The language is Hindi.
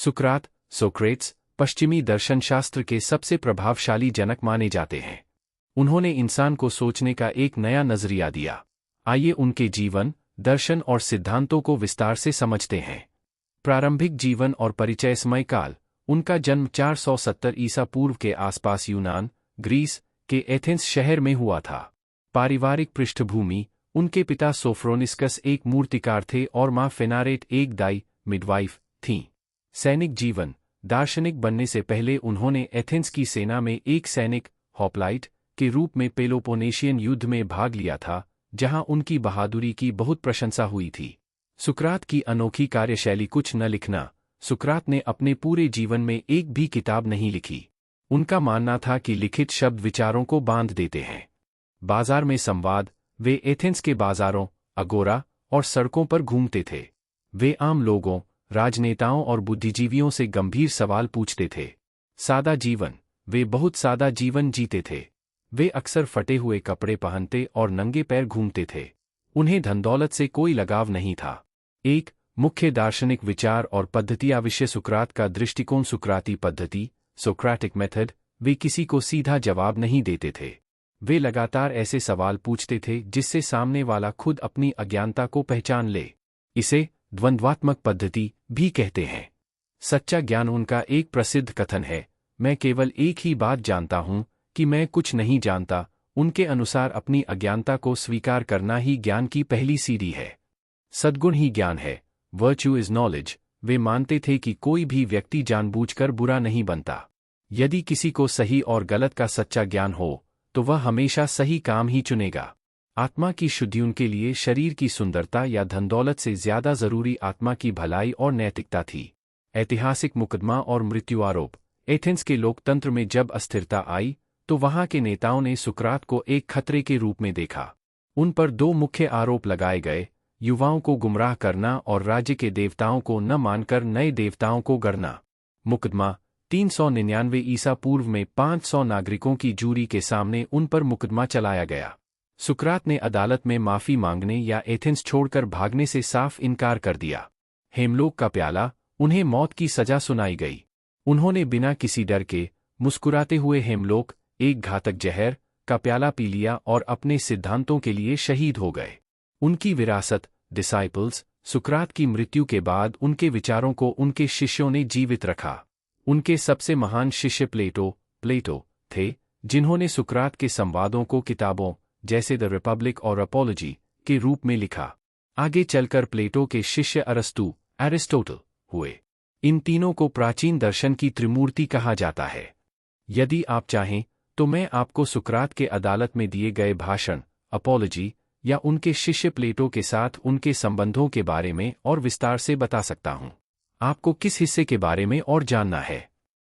सुकरात, सोक्रेट्स, पश्चिमी दर्शनशास्त्र के सबसे प्रभावशाली जनक माने जाते हैं। उन्होंने इंसान को सोचने का एक नया नजरिया दिया। आइए उनके जीवन, दर्शन और सिद्धांतों को विस्तार से समझते हैं। प्रारंभिक जीवन और परिचय। समय काल। उनका जन्म 470 ईसा पूर्व के आसपास यूनान, ग्रीस के एथेंस शहर में हुआ था। पारिवारिक पृष्ठभूमि। उनके पिता सोफ्रोनिस्कस एक मूर्तिकार थे और मां फेनारेट एक दाई, मिडवाइफ, थीं। सैनिक जीवन। दार्शनिक बनने से पहले उन्होंने एथेंस की सेना में एक सैनिक, होप्लाइट, के रूप में पेलोपोनेशियन युद्ध में भाग लिया था, जहां उनकी बहादुरी की बहुत प्रशंसा हुई थी। सुकरात की अनोखी कार्यशैली। कुछ न लिखना। सुकरात ने अपने पूरे जीवन में एक भी किताब नहीं लिखी। उनका मानना था कि लिखित शब्द विचारों को बांध देते हैं। बाजार में संवाद। वे एथेंस के बाजारों, अगोरा और सड़कों पर घूमते थे। वे आम लोगों, राजनेताओं और बुद्धिजीवियों से गंभीर सवाल पूछते थे। सादा जीवन। वे बहुत सादा जीवन जीते थे। वे अक्सर फटे हुए कपड़े पहनते और नंगे पैर घूमते थे। उन्हें धन दौलत से कोई लगाव नहीं था। एक मुख्य दार्शनिक विचार और पद्धतियां। विषय। सुकरात का दृष्टिकोण। सुकराती पद्धति, सोक्रेटिक मेथड। वे किसी को सीधा जवाब नहीं देते थे। वे लगातार ऐसे सवाल पूछते थे जिससे सामने वाला खुद अपनी अज्ञानता को पहचान ले। इसे द्वंद्वात्मक पद्धति भी कहते हैं। सच्चा ज्ञान। उनका एक प्रसिद्ध कथन है, मैं केवल एक ही बात जानता हूं कि मैं कुछ नहीं जानता। उनके अनुसार अपनी अज्ञानता को स्वीकार करना ही ज्ञान की पहली सीढ़ी है। सद्गुण ही ज्ञान है। Virtue is knowledge. वे मानते थे कि कोई भी व्यक्ति जानबूझकर बुरा नहीं बनता। यदि किसी को सही और गलत का सच्चा ज्ञान हो तो वह हमेशा सही काम ही चुनेगा। आत्मा की शुद्धि। उनके लिए शरीर की सुंदरता या धन दौलत से ज्यादा जरूरी आत्मा की भलाई और नैतिकता थी। ऐतिहासिक मुकदमा और मृत्यु आरोप। एथेंस के लोकतंत्र में जब अस्थिरता आई तो वहां के नेताओं ने सुकरात को एक खतरे के रूप में देखा। उन पर दो मुख्य आरोप लगाए गए, युवाओं को गुमराह करना और राज्य के देवताओं को न मानकर नए देवताओं को गढ़ना। मुकदमा। 399 ईसा पूर्व में 500 नागरिकों की जूरी के सामने उन पर मुकदमा चलाया गया। सुकरात ने अदालत में माफी मांगने या एथेंस छोड़कर भागने से साफ इनकार कर दिया। हेमलोक का प्याला। उन्हें मौत की सजा सुनाई गई। उन्होंने बिना किसी डर के, मुस्कुराते हुए हेमलोक, एक घातक जहर, का प्याला पी लिया और अपने सिद्धांतों के लिए शहीद हो गए। उनकी विरासत। डिसाइपल्स। सुकरात की मृत्यु के बाद उनके विचारों को उनके शिष्यों ने जीवित रखा। उनके सबसे महान शिष्य प्लेटो थे, जिन्होंने सुकरात के संवादों को किताबों जैसे द रिपब्लिक और अपोलॉजी के रूप में लिखा। आगे चलकर प्लेटो के शिष्य एरिस्टोटल हुए। इन तीनों को प्राचीन दर्शन की त्रिमूर्ति कहा जाता है। यदि आप चाहें तो मैं आपको सुकरात के अदालत में दिए गए भाषण, अपोलॉजी, या उनके शिष्य प्लेटो के साथ उनके संबंधों के बारे में और विस्तार से बता सकता हूं। आपको किस हिस्से के बारे में और जानना है?